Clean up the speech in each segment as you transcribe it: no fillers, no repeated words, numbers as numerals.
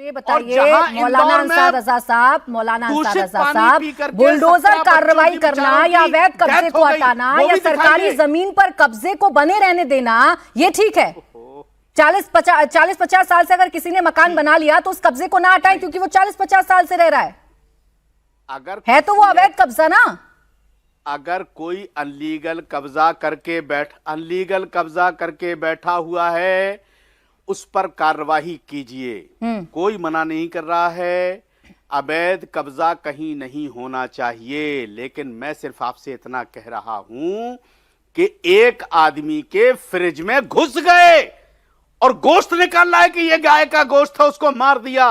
ये बताइए मौलाना अंसार रजा साहब, बुलडोजर कार्रवाई करना या अवैध कब्जे को हटाना या सरकारी जमीन पर कब्जे को बने रहने देना, ये ठीक है? 40-50 साल से अगर किसी ने मकान बना लिया तो उस कब्जे को ना हटाएं क्योंकि वो 40-50 साल से रह रहा है, अगर है तो वो अवैध कब्जा ना। अगर कोई अनलीगल कब्जा करके बैठा हुआ है, उस पर कार्रवाई कीजिए, कोई मना नहीं कर रहा है। अवैध कब्जा कहीं नहीं होना चाहिए, लेकिन मैं सिर्फ आपसे इतना कह रहा हूं कि एक आदमी के फ्रिज में घुस गए और गोश्त निकाल रहा है कि यह गाय का गोश्त था, उसको मार दिया,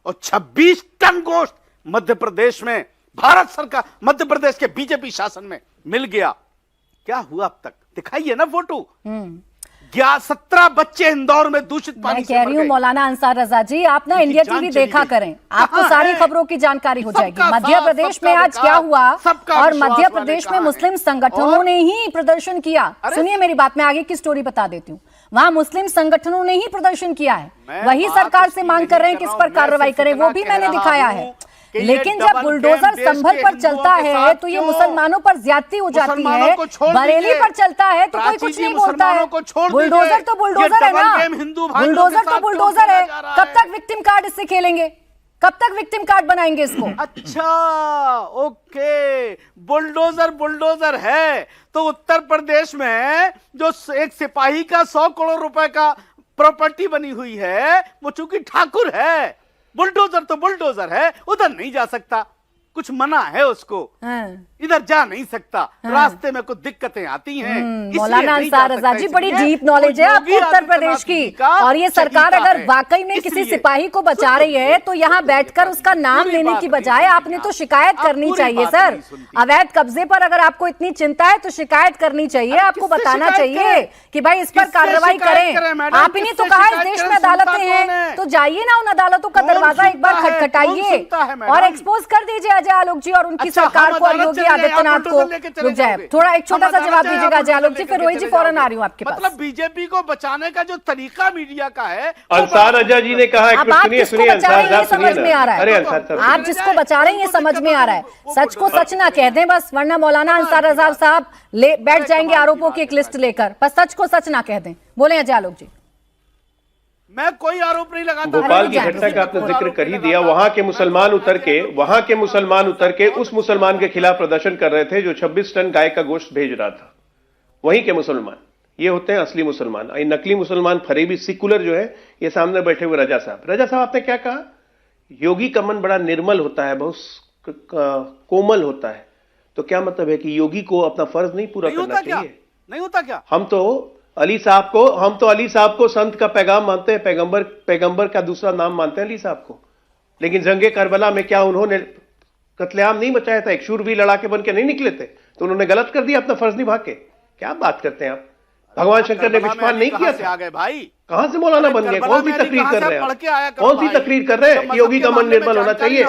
और 26 टन गोश्त मध्य प्रदेश में, भारत सरकार मध्य प्रदेश के बीजेपी शासन में मिल गया। क्या हुआ अब तक? दिखाइए ना फोटो। 17 बच्चे इंदौर में दूषित पानी से मर गए। कह रही हूं मौलाना अंसार रजा जी, आप ना इंडिया टीवी देखा करें, आपको सारी खबरों की जानकारी हो जाएगी। मध्य प्रदेश में आज क्या हुआ, और मध्य प्रदेश में मुस्लिम संगठनों ने ही प्रदर्शन किया। सुनिए मेरी बात, मैं आगे की स्टोरी बता देती हूँ। वहां मुस्लिम संगठनों ने ही प्रदर्शन किया है, वही सरकार से मांग कर रहे हैं कि इस पर कार्रवाई करें, वो भी मैंने दिखाया है। लेकिन जब बुलडोजर संभल पर चलता है तो ये मुसलमानों पर ज्यादती हो जाती है, बरेली पर चलता है तो कोई कुछ नहीं बोलता है। बुलडोजर तो बुलडोजर है ना, बुलडोजर तो बुलडोजर है। कब तक विक्टिम कार्ड इससे खेलेंगे, कब तक विक्टिम कार्ड बनाएंगे इसको? अच्छा, ओके, बुलडोजर है तो उत्तर प्रदेश में जो एक सिपाही का 100 करोड़ रुपए का प्रॉपर्टी बनी हुई है, वो चूंकि ठाकुर है, बुलडोजर तो बुलडोजर है, उधर नहीं जा सकता, कुछ मना है उसको, इधर जा नहीं सकता, रास्ते में कुछ दिक्कतें आती हैं। मौलाना अंसार रजा जी, बड़ी डीप नॉलेज है आपको उत्तर प्रदेश की, और ये सरकार अगर वाकई में किसी सिपाही को बचा रही है तो यहाँ बैठकर उसका नाम लेने की बजाय आपने तो शिकायत करनी चाहिए। सर, अवैध कब्जे पर अगर आपको इतनी चिंता है तो शिकायत करनी चाहिए, आपको बताना चाहिए कि भाई इस पर कार्रवाई करें। आप ही ने तो कहा इस देश में अदालतें हैं, तो जाइए ना उन अदालतों का दरवाजा एक बार खटखटाइए और एक्सपोज कर दीजिए अजय आलोक जी और उनकी सरकार को, योगी आदित्यनाथ को। रुक जाए थोड़ा, एक छोटा सा जवाब दीजिएगा अजय आलोक जी, फिर रोहित जी फौरन आ रही हूँ आपके पास। मतलब बीजेपी को बचाने का जो तरीका मीडिया का है, अंसार रजा जी ने कहा है, अब आप किसको बचा रहे हैं ये समझ में आ रहा है, आप जिसको बचा रहे हैं ये समझ में आ रहा है। सच को सच ना कह दें बस, वरना मौलाना अंसार रजा साहब बैठ जाएंगे आरोपों की एक लिस्ट लेकर। बस सच को सच ना कह दें। बोले अजय आलोक जी। मैं कोई आरोप नहीं लगाता। भोपाल की घटना का आपने जिक्र कर ही दिया। वहां के मुसलमान उतर के उस मुसलमान के खिलाफ प्रदर्शन कर रहे थे जो 26 टन गाय का गोश्त भेज रहा था। वहीं के मुसलमान ये होते हैं असली मुसलमान। ये नकली मुसलमान, फरेबी सिकुलर जो है, ये सामने बैठे हुए रजा साहब आपने क्या कहा? योगी का मन बड़ा निर्मल होता है, बहुत कोमल होता है। तो क्या मतलब है कि योगी को अपना फर्ज नहीं पूरा करना चाहिए? नहीं होता क्या? हम तो अली साहब को संत का पैगाम मानते हैं, पैगंबर का दूसरा नाम मानते हैं अली साहब को। लेकिन जंगे करबला में क्या उन्होंने कत्लेआम नहीं मचाया था? एक शूरवीर लड़ाके बन के नहीं निकले थे? तो उन्होंने गलत कर दिया अपना फर्ज निभा के? क्या बात करते हैं आप? भगवान शंकर ने विश्वास नहीं किया था? कहां से मौलाना बन गए? कौन सी तकरीर कर रहे हैं? कौन सी तकरीर कर रहे हैं? योगी का मन निर्मल होना चाहिए।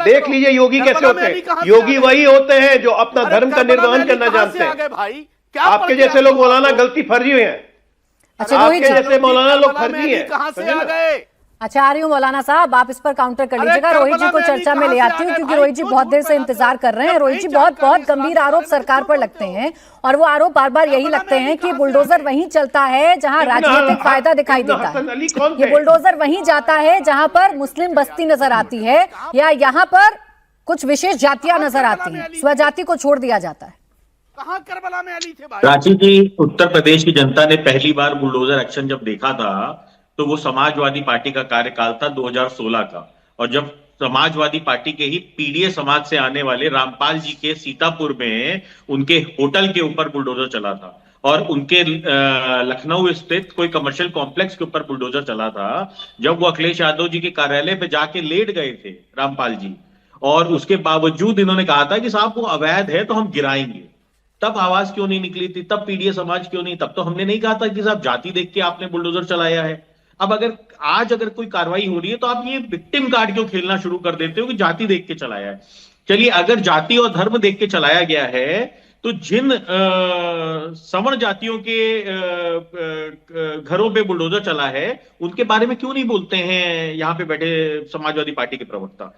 देख लीजिए योगी कैसे होते हैं। योगी वही होते हैं जो अपना धर्म का निर्वहन करना जानते हैं। आपके जैसे लोग मौलाना गलती फर्जी हैं। अच्छा, आपके जैसे मौलाना लोग फर्जी हैं। कहां से आ गए? अच्छा, आ रही हूँ मौलाना साहब, आप इस पर काउंटर कर लीजिएगा। रोहित जी को चर्चा में ले आती हूँ क्योंकि रोहित जी बहुत देर से इंतजार कर रहे हैं। रोहित जी, बहुत गंभीर आरोप सरकार पर लगते हैं और वो आरोप बार बार यही लगते हैं कि बुलडोजर वहीं चलता है जहां राजनीतिक फायदा दिखाई देता है। ये बुलडोजर वहीं जाता है जहां पर मुस्लिम बस्ती नजर आती है या यहाँ पर कुछ विशेष जातियां नजर आती हैं, स्वजाति को छोड़ दिया जाता है। कहां करबला में अली थे भाई? रांची की उत्तर प्रदेश की जनता ने पहली बार बुलडोजर एक्शन जब देखा था तो वो समाजवादी पार्टी का कार्यकाल था 2016 का, और जब समाजवादी पार्टी के ही पीडीए समाज से आने वाले रामपाल जी के सीतापुर में उनके होटल के ऊपर बुलडोजर चला था, और उनके लखनऊ स्थित कोई कमर्शियल कॉम्प्लेक्स के ऊपर बुलडोजर चला था, जब वो अखिलेश यादव जी के कार्यालय पे जाके लेट गए थे रामपाल जी, और उसके बावजूद इन्होंने कहा था कि साहब वो अवैध है तो हम गिराएंगे। तब आवाज क्यों नहीं निकली थी? तब पीडीए समाज क्यों नहीं? तब तो हमने नहीं कहा था कि साहब जाति देख के आपने बुलडोजर चलाया है। अब अगर कोई कार्रवाई हो रही है तो आप ये विक्टिम कार्ड क्यों खेलना शुरू कर देते हो कि जाति देख के चलाया है? चलिए, अगर जाति और धर्म देख के चलाया गया है तो जिन सवर्ण जातियों के घरों पे बुलडोजर चला है, उनके बारे में क्यों नहीं बोलते हैं यहाँ पे बैठे समाजवादी पार्टी के प्रवक्ता?